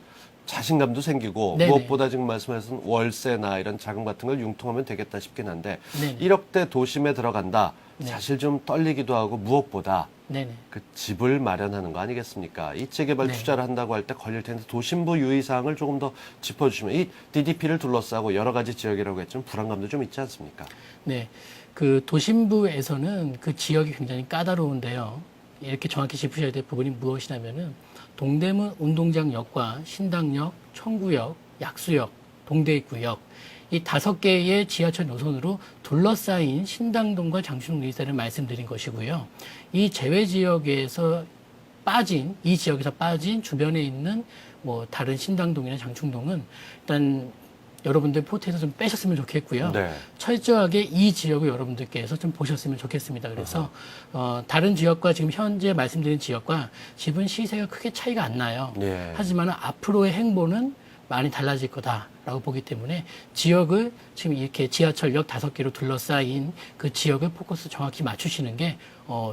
자신감도 생기고 네네. 무엇보다 지금 말씀하신 월세나 이런 자금 같은 걸 융통하면 되겠다 싶긴 한데 네네. 1억대 도심에 들어간다. 네. 사실 좀 떨리기도 하고 무엇보다 네네. 그 집을 마련하는 거 아니겠습니까? 이 재개발 네. 투자를 한다고 할 때 걸릴 텐데 도심부 유의사항을 조금 더 짚어주시면 이 DDP를 둘러싸고 여러 가지 지역이라고 했지만 불안감도 좀 있지 않습니까? 네. 그 도심부에서는 그 지역이 굉장히 까다로운데요. 이렇게 정확히 짚으셔야 될 부분이 무엇이냐면은 동대문 운동장역과 신당역, 청구역, 약수역, 동대입구역 이 5개의 지하철 노선으로 둘러싸인 신당동과 장충동 일대를 말씀드린 것이고요. 이 제외 지역에서 빠진 이 지역에서 빠진 주변에 있는 뭐 다른 신당동이나 장충동은 일단 여러분들 포트에서 좀 빼셨으면 좋겠고요. 네. 철저하게 이 지역을 여러분들께서 좀 보셨으면 좋겠습니다. 그래서 다른 지역과 지금 현재 말씀드린 지역과 집은 시세가 크게 차이가 안 나요. 예. 하지만 앞으로의 행보는 많이 달라질 거다라고 보기 때문에 지역을 지금 이렇게 지하철역 5개로 둘러싸인 그 지역을 포커스 정확히 맞추시는 게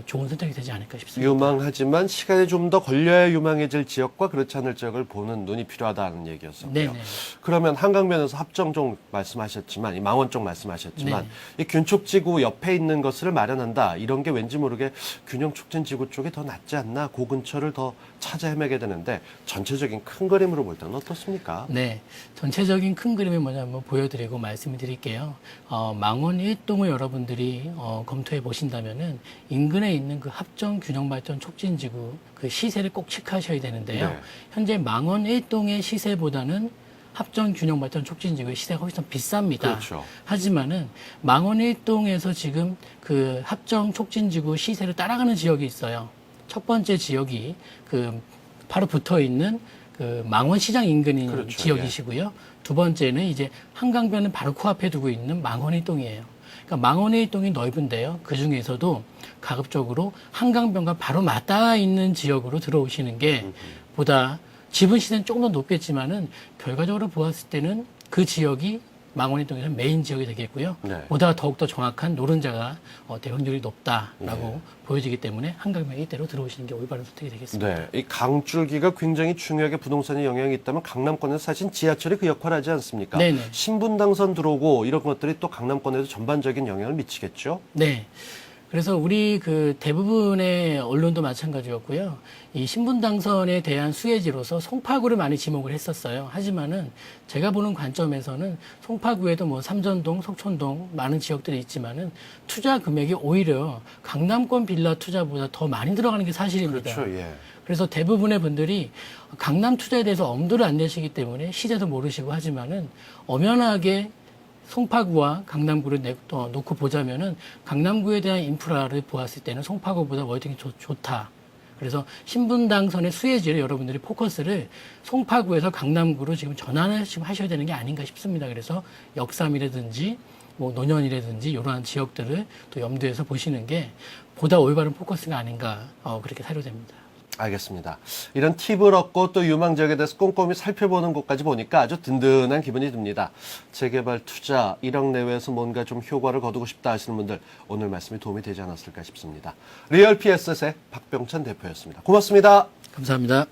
좋은 선택이 되지 않을까 싶습니다. 유망하지만 시간이 좀 더 걸려야 유망해질 지역과 그렇지 않을 지역을 보는 눈이 필요하다는 얘기였었고요. 네네. 그러면 한강변에서 합정 쪽 말씀하셨지만, 이 망원 쪽 말씀하셨지만, 네네. 이 균촉지구 옆에 있는 것을 마련한다. 이런 게 왠지 모르게 균형촉진지구 쪽이 더 낫지 않나? 그 근처를 더 찾아 헤매게 되는데 전체적인 큰 그림으로 볼 때는 어떻습니까? 네, 전체적인 큰 그림을 먼저 한번 보여드리고 말씀을 드릴게요. 망원 1동을 여러분들이 검토해 보신다면은 인근에 있는 그 합정 균형발전 촉진지구 그 시세를 꼭 체크하셔야 되는데요. 네. 현재 망원 1동의 시세보다는 합정 균형발전 촉진지구의 시세가 훨씬 더 비쌉니다. 그렇죠. 하지만은 망원 1동에서 지금 그 합정 촉진지구 시세를 따라가는 지역이 있어요. 첫 번째 지역이 그 바로 붙어 있는 그 망원시장 인근인 그렇죠. 지역이시고요. 두 번째는 이제 한강변을 바로 코앞에 두고 있는 망원 1동이에요. 그러니까 망원 1동이 넓은데요. 그 중에서도 가급적으로 한강변과 바로 맞닿아 있는 지역으로 들어오시는 게 보다 지분 시세는 조금 더 높겠지만은 결과적으로 보았을 때는 그 지역이 망원의 동에서 메인 지역이 되겠고요. 네. 보다 더욱더 정확한 노른자가 될 확률이 높다라고 네. 보여지기 때문에 한강명 이대로 들어오시는 게 올바른 선택이 되겠습니다. 네, 이 강줄기가 굉장히 중요하게 부동산에 영향이 있다면 강남권에서 사실 지하철이 그 역할을 하지 않습니까? 네네. 신분당선 들어오고 이런 것들이 또 강남권에도 전반적인 영향을 미치겠죠? 네. 그래서 우리 그 대부분의 언론도 마찬가지였고요. 이 신분당선에 대한 수혜지로서 송파구를 많이 지목을 했었어요. 하지만은 제가 보는 관점에서는 송파구에도 뭐 삼전동, 속촌동 많은 지역들이 있지만은 투자 금액이 오히려 강남권 빌라 투자보다 더 많이 들어가는 게 사실입니다. 그렇죠, 예. 그래서 대부분의 분들이 강남 투자에 대해서 엄두를 안 내시기 때문에 시세도 모르시고 하지만은 엄연하게 송파구와 강남구를 놓고 보자면은 강남구에 대한 인프라를 보았을 때는 송파구보다 월등히 좋다. 그래서 신분당선의 수혜지를 여러분들이 포커스를 송파구에서 강남구로 지금 전환을 지금 하셔야 되는 게 아닌가 싶습니다. 그래서 역삼이라든지 뭐 논현이라든지 이러한 지역들을 또 염두에서 보시는 게 보다 올바른 포커스가 아닌가 그렇게 사료됩니다. 알겠습니다. 이런 팁을 얻고 또 유망 지역에 대해서 꼼꼼히 살펴보는 것까지 보니까 아주 든든한 기분이 듭니다. 재개발 투자 1억 내외에서 뭔가 좀 효과를 거두고 싶다 하시는 분들 오늘 말씀이 도움이 되지 않았을까 싶습니다. 리얼 PS의 박병찬 대표였습니다. 고맙습니다. 감사합니다.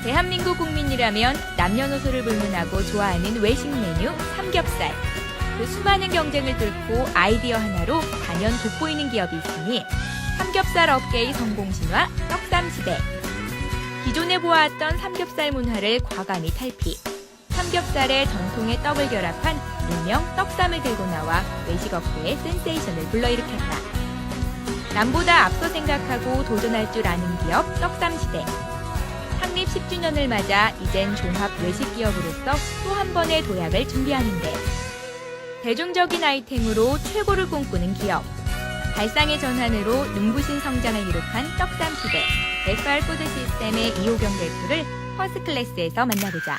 대한민국 국민이라면 남녀노소를 불문하고 좋아하는 외식 메뉴 삼겹살. 그 수많은 경쟁을 뚫고 아이디어 하나로 단연 돋보이는 기업이 있으니 삼겹살 업계의 성공신화 떡삼시대. 기존에 보아왔던 삼겹살 문화를 과감히 탈피. 삼겹살의 전통의 떡을 결합한 일명 떡삼을 들고 나와 외식업계의 센세이션을 불러일으켰다. 남보다 앞서 생각하고 도전할 줄 아는 기업 떡삼시대. 창립 10주년을 맞아 이젠 종합 외식 기업으로서 또 한 번의 도약을 준비하는데 대중적인 아이템으로 최고를 꿈꾸는 기업. 발상의 전환으로 눈부신 성장을 이룩한 떡삼시대. SR 푸드 시스템의 이호경 대표를 퍼스트클래스에서 만나보자.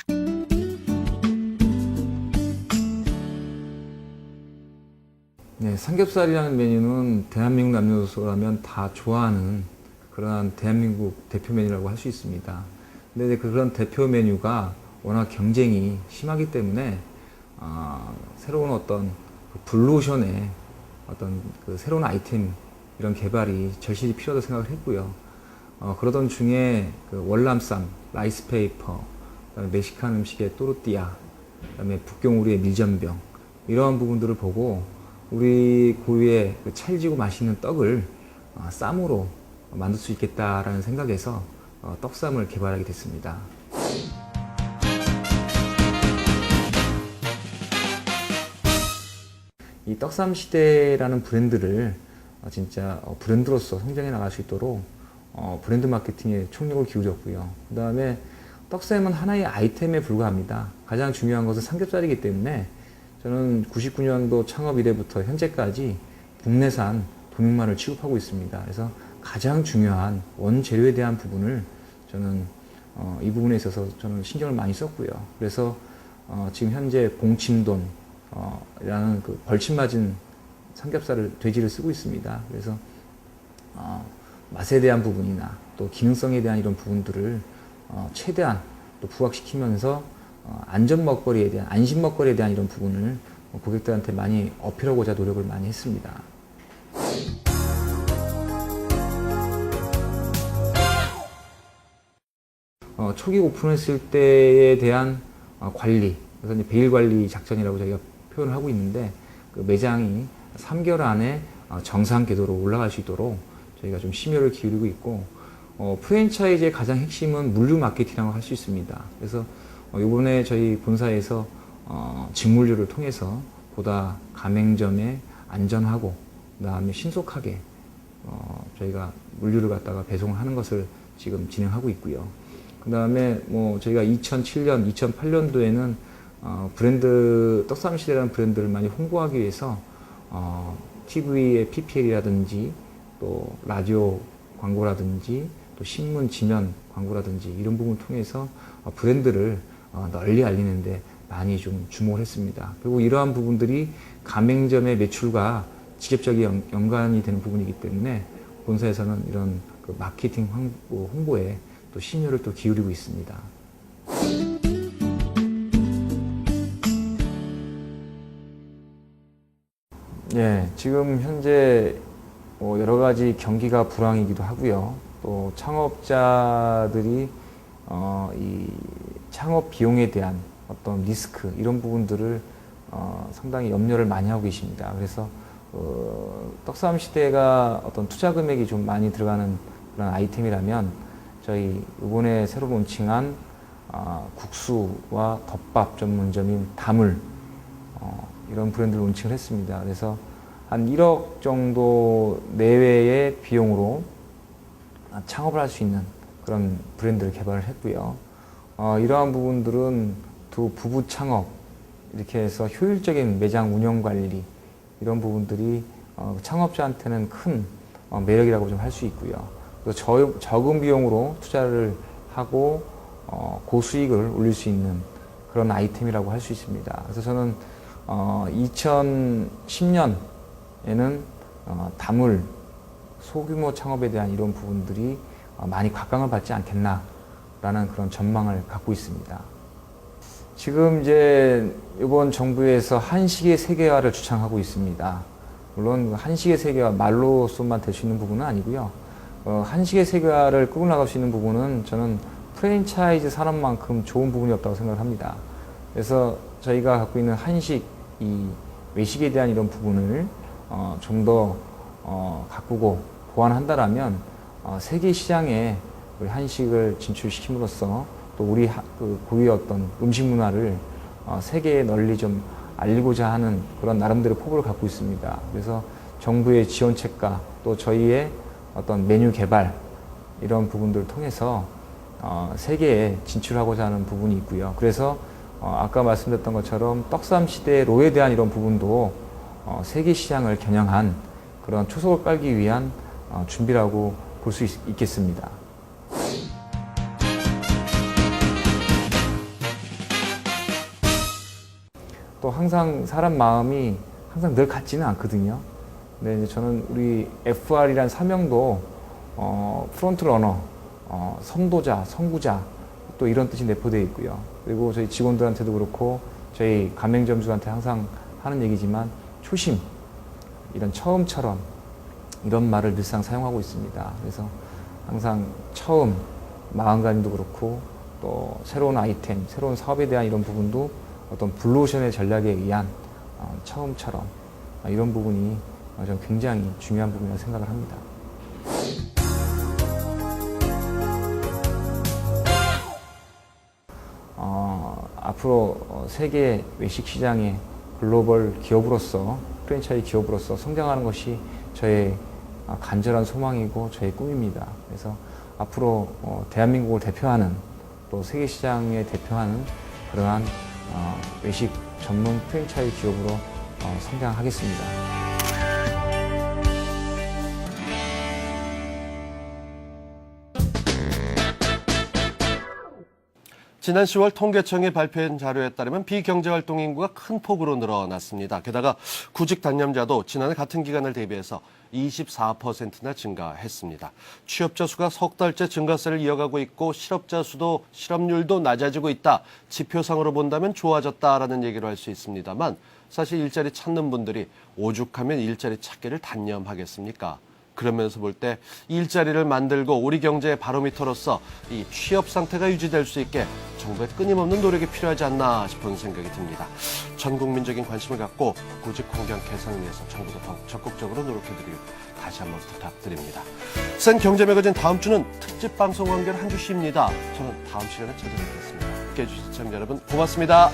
네, 삼겹살이라는 메뉴는 대한민국 남녀노소라면 다 좋아하는 그러한 대한민국 대표 메뉴라고 할 수 있습니다. 근데 그런 대표 메뉴가 워낙 경쟁이 심하기 때문에 새로운 어떤 그 블루오션의 어떤 그 새로운 아이템 이런 개발이 절실히 필요하다고 생각을 했고요. 그러던 중에 그 월남쌈, 라이스페이퍼, 그다음에 멕시칸 음식의 또르띠아, 그다음에 북경오리의 밀전병 이러한 부분들을 보고 우리 고유의 그 찰지고 맛있는 떡을 쌈으로 만들 수 있겠다라는 생각에서 떡쌈을 개발하게 됐습니다. 이 떡쌈시대라는 브랜드를 진짜 브랜드로서 성장해 나갈 수 있도록 브랜드 마케팅에 총력을 기울였고요. 그 다음에 떡쌈은 하나의 아이템에 불과합니다. 가장 중요한 것은 삼겹살이기 때문에 저는 99년도 창업 이래부터 현재까지 국내산 동육만을 취급하고 있습니다. 그래서 가장 중요한 원재료에 대한 부분을 저는 이 부분에 있어서 저는 신경을 많이 썼고요. 그래서 지금 현재 봉침돈 라는 그 벌침 맞은 삼겹살을 돼지를 쓰고 있습니다. 그래서 맛에 대한 부분이나 또 기능성에 대한 이런 부분들을 최대한 또 부각시키면서 안전 먹거리에 대한 안심 먹거리에 대한 이런 부분을 고객들한테 많이 어필하고자 노력을 많이 했습니다. 초기 오픈했을 때에 대한 관리, 그래서 이제 베일 관리 작전이라고 저희가 표현을 하고 있는데 그 매장이 3개월 안에 정상 궤도로 올라갈 수 있도록 저희가 좀 심혈을 기울이고 있고 프랜차이즈의 가장 핵심은 물류 마케팅이라고 할 수 있습니다. 그래서 이번에 저희 본사에서 직물류를 통해서 보다 가맹점에 안전하고 그다음에 신속하게 저희가 물류를 갖다가 배송을 하는 것을 지금 진행하고 있고요. 그 다음에 뭐 저희가 2007년, 2008년도에는 브랜드 떡삼시대라는 브랜드를 많이 홍보하기 위해서 TV의 PPL이라든지 또 라디오 광고라든지 또 신문 지면 광고라든지 이런 부분을 통해서 브랜드를 널리 알리는데 많이 좀 주목을 했습니다. 그리고 이러한 부분들이 가맹점의 매출과 직접적인 연관이 되는 부분이기 때문에 본사에서는 이런 그 마케팅 홍보에 또 심혈을 또 기울이고 있습니다. 예, 지금 현재 여러 가지 경기가 불황이기도 하고요. 또 창업자들이 이 창업 비용에 대한 어떤 리스크 이런 부분들을 상당히 염려를 많이 하고 계십니다. 그래서 떡삼 시대가 어떤 투자 금액이 좀 많이 들어가는 그런 아이템이라면 저희 이번에 새로 론칭한 국수와 덮밥 전문점인 다물 이런 브랜드를 론칭을 했습니다. 그래서 한 1억 정도 내외의 비용으로 창업을 할 수 있는 그런 브랜드를 개발을 했고요. 이러한 부분들은 두 부부 창업 이렇게 해서 효율적인 매장 운영 관리 이런 부분들이 창업자한테는 큰 매력이라고 좀 할 수 있고요. 그래서 적은 비용으로 투자를 하고 고수익을 올릴 수 있는 그런 아이템이라고 할 수 있습니다. 그래서 저는 2010년에는 다물 소규모 창업에 대한 이런 부분들이 많이 각광을 받지 않겠나라는 그런 전망을 갖고 있습니다. 지금 이제 이번 정부에서 한식의 세계화를 주창하고 있습니다. 물론 한식의 세계화 말로서만 될 수 있는 부분은 아니고요. 한식의 세계화를 끌고 나갈 수 있는 부분은 저는 프랜차이즈 산업만큼 좋은 부분이 없다고 생각을 합니다. 그래서 저희가 갖고 있는 한식, 이 외식에 대한 이런 부분을 좀 더 가꾸고 보완한다라면 세계 시장에 우리 한식을 진출시킴으로써 또 우리 그 고유의 어떤 음식 문화를 세계에 널리 좀 알리고자 하는 그런 나름대로 포부를 갖고 있습니다. 그래서 정부의 지원책과 또 저희의 어떤 메뉴 개발 이런 부분들을 통해서 세계에 진출하고자 하는 부분이 있고요. 그래서 아까 말씀드렸던 것처럼 떡삼 시대의 로에 대한 이런 부분도 세계 시장을 겨냥한 그런 초석을 깔기 위한 준비라고 볼 수 있겠습니다. 또 항상 사람 마음이 항상 늘 같지는 않거든요. 근데 이제 저는 우리 FR이라는 사명도 프론트러너, 선도자, 선구자 또 이런 뜻이 내포되어 있고요. 그리고 저희 직원들한테도 그렇고 저희 가맹점주한테 항상 하는 얘기지만 초심, 이런 처음처럼 이런 말을 늘상 사용하고 있습니다. 그래서 항상 처음, 마음가짐도 그렇고 또 새로운 아이템, 새로운 사업에 대한 이런 부분도 어떤 블루오션의 전략에 의한 처음처럼 이런 부분이 저는 굉장히 중요한 부분이라고 생각을 합니다. 앞으로 세계 외식 시장의 글로벌 기업으로서 프랜차이즈 기업으로서 성장하는 것이 저의 간절한 소망이고 저의 꿈입니다. 그래서 앞으로 대한민국을 대표하는 또 세계 시장에 대표하는 그러한 외식 전문 프랜차이즈 기업으로 성장하겠습니다. 지난 10월 통계청이 발표한 자료에 따르면 비경제활동 인구가 큰 폭으로 늘어났습니다. 게다가 구직 단념자도 지난해 같은 기간을 대비해서 24%나 증가했습니다. 취업자 수가 석 달째 증가세를 이어가고 있고 실업자 수도 실업률도 낮아지고 있다. 지표상으로 본다면 좋아졌다라는 얘기를 할 수 있습니다만 사실 일자리 찾는 분들이 오죽하면 일자리 찾기를 단념하겠습니까? 그러면서 볼 때 일자리를 만들고 우리 경제의 바로미터로서 이 취업 상태가 유지될 수 있게 정부의 끊임없는 노력이 필요하지 않나 싶은 생각이 듭니다. 전 국민적인 관심을 갖고 구직 환경 개선을 위해서 정부도 더욱 적극적으로 노력해드리길 다시 한번 부탁드립니다. 센 경제 매거진 다음 주는 특집 방송 완결 한 주 쉬입니다. 저는 다음 시간에 찾아뵙겠습니다. 함께해 주신 시청자 여러분 고맙습니다.